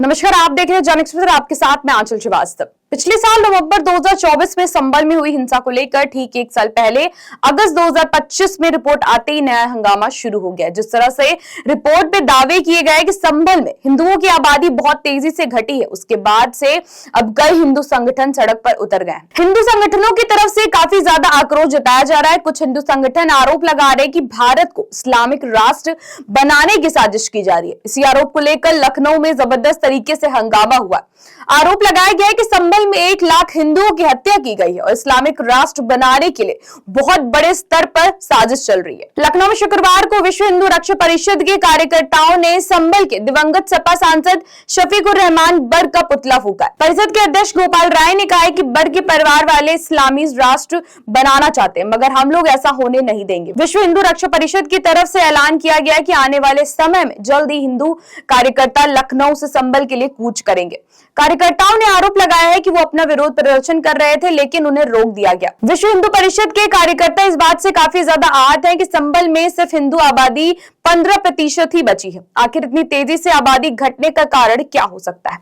नमस्कार, आप देख रहे हैं जन एक्सप्रेस। आपके साथ मैं आंचल श्रीवास्तव। पिछले साल नवंबर 2024 में संभल में हुई हिंसा को लेकर ठीक एक साल पहले अगस्त 2025 में रिपोर्ट आते ही नया हंगामा शुरू हो गया। जिस तरह से रिपोर्ट में दावे किए गए कि संभल में हिंदुओं की आबादी बहुत तेजी से घटी है, उसके बाद से अब कई हिंदू संगठन सड़क पर उतर गए। हिंदू संगठनों की तरफ से काफी ज्यादा आक्रोश जताया जा रहा है। कुछ हिंदू संगठन आरोप लगा रहे हैं कि भारत को इस्लामिक राष्ट्र बनाने की साजिश की जा रही है। इसी आरोप को लेकर लखनऊ में जबरदस्त तरीके से हंगामा हुआ। आरोप लगाया गया है कि संभल में 1 लाख हिंदुओं की हत्या की गई है और इस्लामिक राष्ट्र बनाने के लिए बहुत बड़े स्तर पर साजिश चल रही है। लखनऊ में शुक्रवार को विश्व हिंदू रक्षा परिषद के कार्यकर्ताओं ने संभल के दिवंगत सपा सांसद शफीकुर रहमान बर्ग का पुतला फूका। परिषद के अध्यक्ष गोपाल राय ने कहा है कि बर्ग के परिवार वाले इस्लामी राष्ट्र बनाना चाहते हैं, मगर हम लोग ऐसा होने नहीं देंगे। विश्व हिंदू रक्षा परिषद की तरफ से ऐलान किया गया कि आने वाले समय में जल्द ही हिंदू कार्यकर्ता लखनऊ से संभल के लिए कूच करेंगे। कार्यकर्ताओं ने आरोप लगाया है कि वो अपना विरोध प्रदर्शन कर रहे थे, लेकिन उन्हें रोक दिया गया। विश्व हिंदू परिषद के कार्यकर्ता इस बात से काफी ज्यादा आहत हैं कि संभल में सिर्फ हिंदू आबादी 15% ही बची है। आखिर इतनी तेजी से आबादी घटने का कारण क्या हो सकता है?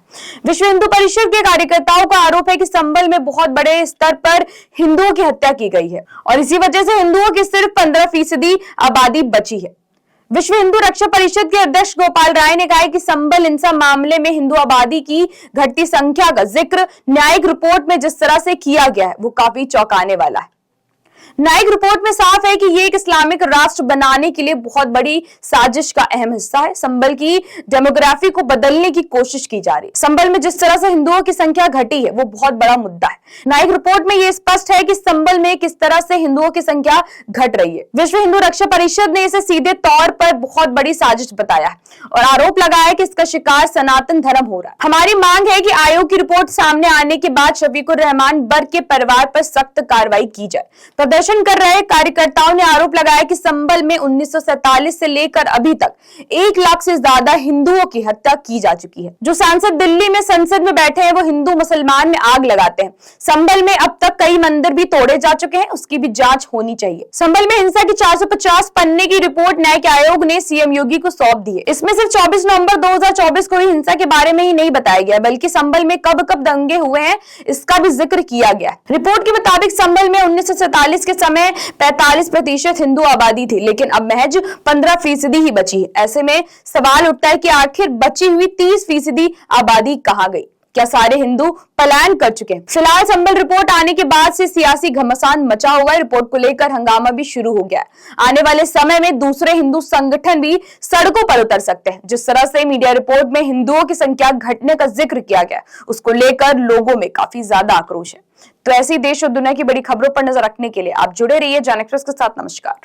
विश्व हिंदू परिषद के कार्यकर्ताओं का आरोप है कि संभल में बहुत बड़े स्तर पर हिंदुओं की हत्या की गई है और इसी वजह से हिंदुओं की सिर्फ 15% आबादी बची है। विश्व हिंदू रक्षा परिषद के अध्यक्ष गोपाल राय ने कहा कि संभल हिंसा मामले में हिंदू आबादी की घटती संख्या का जिक्र न्यायिक रिपोर्ट में जिस तरह से किया गया है वो काफी चौंकाने वाला है। न्यायिक रिपोर्ट में साफ है कि ये एक इस्लामिक राष्ट्र बनाने के लिए बहुत बड़ी साजिश का अहम हिस्सा है। संभल की डेमोग्राफी को बदलने की कोशिश की जा रही है। संभल में जिस तरह से हिंदुओं की संख्या घटी है वो बहुत बड़ा मुद्दा है। न्यायिक रिपोर्ट में ये स्पष्ट है कि संभल में किस तरह से हिंदुओं की संख्या घट रही है। विश्व हिंदू रक्षा परिषद ने इसे सीधे तौर पर बहुत बड़ी साजिश बताया है और आरोप लगाया है कि इसका शिकार सनातन धर्म हो रहा है। हमारी मांग है कि आयोग की रिपोर्ट सामने आने के बाद शफीकुर रहमान बर्ग के परिवार पर सख्त कार्रवाई की जाए। प्रदर्शन कर रहे कार्यकर्ताओं ने आरोप लगाया कि संभल में 1947 से लेकर अभी तक 1 लाख से ज्यादा हिंदुओं की हत्या की जा चुकी है। जो सांसद दिल्ली में संसद में बैठे हैं वो हिंदू मुसलमान में आग लगाते हैं। संभल में अब तक कई मंदिर भी तोड़े जा चुके हैं, उसकी भी जांच होनी चाहिए। संभल में हिंसा की 450 पन्ने की रिपोर्ट न्यायिक आयोग ने सीएम योगी को सौंप दी है। इसमें सिर्फ 24 नवंबर 2024 को ही हिंसा के बारे में ही नहीं बताया गया, बल्कि संभल में कब कब दंगे हुए हैं इसका भी जिक्र किया गया है। रिपोर्ट के मुताबिक संभल में 1947 के समय 45% हिंदू आबादी थी, लेकिन अब महज 15% ही बची है। ऐसे में सवाल उठता है कि आखिर बची हुई 30% आबादी कहां गई? क्या सारे हिंदू पलायन कर चुके हैं? फिलहाल संभल रिपोर्ट आने के बाद से सियासी घमासान मचा हुआ है। रिपोर्ट को लेकर हंगामा भी शुरू हो गया है। आने वाले समय में दूसरे हिंदू संगठन भी सड़कों पर उतर सकते हैं। जिस तरह से मीडिया रिपोर्ट में हिंदुओं की संख्या घटने का जिक्र किया गया, उसको लेकर लोगों में काफी ज्यादा आक्रोश है। तो ऐसी देश और दुनिया की बड़ी खबरों पर नजर रखने के लिए आप जुड़े रहिए जन एक्सप्रेस के साथ। नमस्कार।